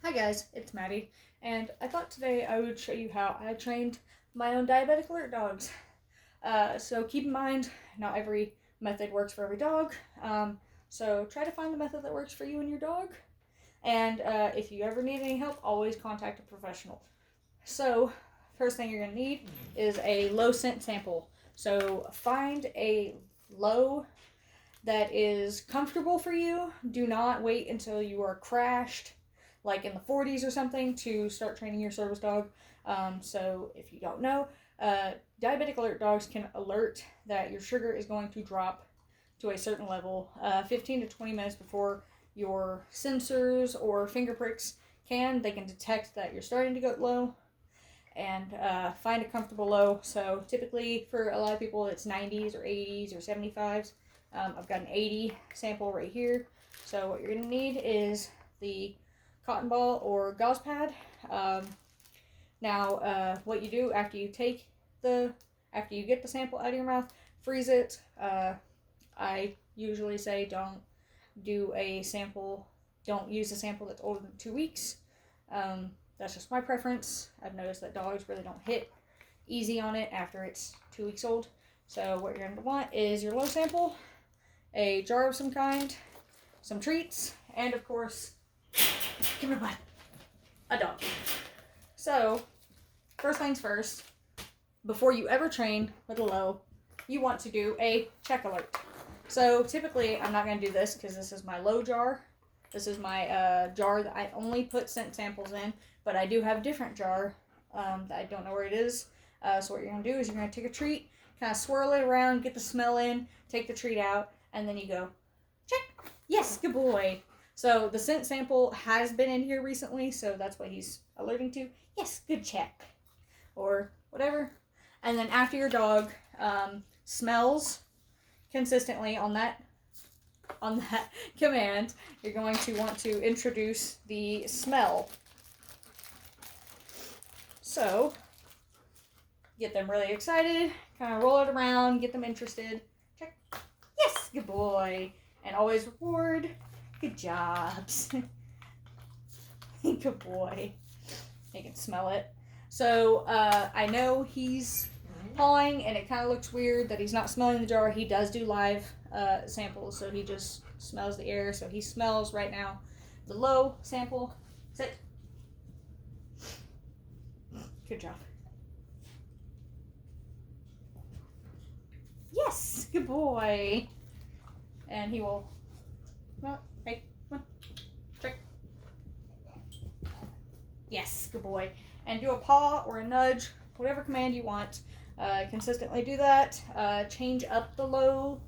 Hi guys, it's Maddie, and I thought today I would show you how I trained my own diabetic alert dogs. So keep in mind, not every method works for every dog, so try to find the method that works for you and your dog, and if you ever need any help, always contact a professional. So, first thing you're going to need is a low scent sample. So find a low that is comfortable for you. Do not wait until you are crashed, like in the 40s or something, to start training your service dog. So if you don't know, diabetic alert dogs can alert that your sugar is going to drop to a certain level 15 to 20 minutes before your sensors or finger pricks they can detect that you're starting to go low and find a comfortable low. So typically for a lot of people it's 90s or 80s or 75s. I've got an 80 sample right here. So what you're going to need is the cotton ball or gauze pad. Now what you do after you get the sample out of your mouth, freeze it. I usually say don't use a sample that's older than 2 weeks. That's just my preference. I've noticed that dogs really don't hit easy on it after it's 2 weeks old. So what you're going to want is your low sample, a jar of some kind, some treats, and of course, come here, bud, a dog. So, first things first, before you ever train with a low, you want to do a check alert. So typically, I'm not going to do this because this is my low jar. This is my jar that I only put scent samples in, but I do have a different jar that I don't know where it is. So what you're going to do is you're going to take a treat, kind of swirl it around, get the smell in, take the treat out, and then you go, check. Yes, good boy. So the scent sample has been in here recently, so that's what he's alerting to. Yes, good check. Or whatever. And then after your dog smells consistently on that command, you're going to want to introduce the smell. So, get them really excited, kind of roll it around, get them interested. Check. Yes, good boy. And always reward. Good jobs. Good boy. You can smell it. So, I know he's pawing and it kind of looks weird that he's not smelling the jar. He does do live samples, so he just smells the air. So he smells right now the low sample. Sit. Good job. Yes, good boy. And he will, well, hey, come on, check. Yes, good boy. And do a paw or a nudge, whatever command you want. Consistently do that. Change up the low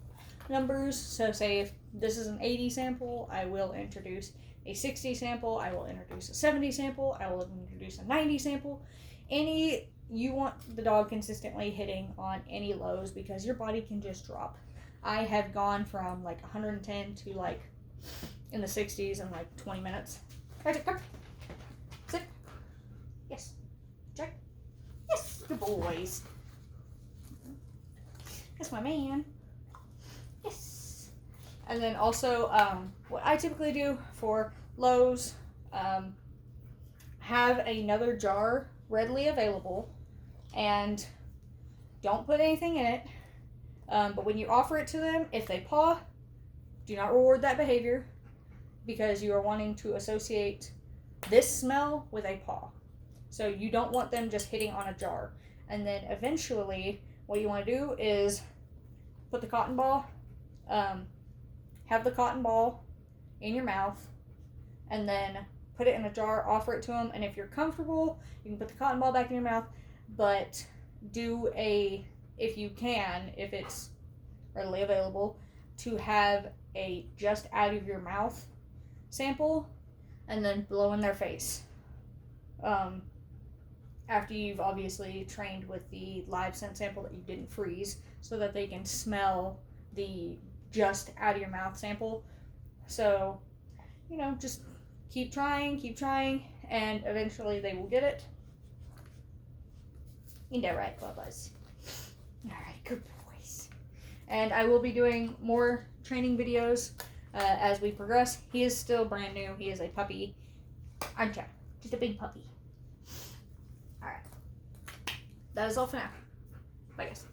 numbers. So say if this is an 80 sample, I will introduce a 60 sample. I will introduce a 70 sample. I will introduce a 90 sample. You want the dog consistently hitting on any lows because your body can just drop. I have gone from like 110 to like in the 60s in like 20 minutes. Right, come. Sit. Yes. Check. Yes, good boys. That's my man. Yes. And then also, what I typically do for lows, have another jar readily available, and don't put anything in it. But when you offer it to them, if they paw, do not reward that behavior because you are wanting to associate this smell with a paw. So you don't want them just hitting on a jar. And then eventually, what you want to do is put the cotton ball, have the cotton ball in your mouth, and then put it in a jar, offer it to them. And if you're comfortable, you can put the cotton ball back in your mouth, but if you can, if it's readily available, to have a just out of your mouth sample and then blow in their face. After you've obviously trained with the live scent sample that you didn't freeze so that they can smell the just out of your mouth sample. So, just keep trying, and eventually they will get it. Ain't that right, Bubba's? Alright, good boys. And I will be doing more training videos as we progress. He is still brand new. He is a puppy. I'm Chad. Just a big puppy. Alright. That is all for now. Bye, guys.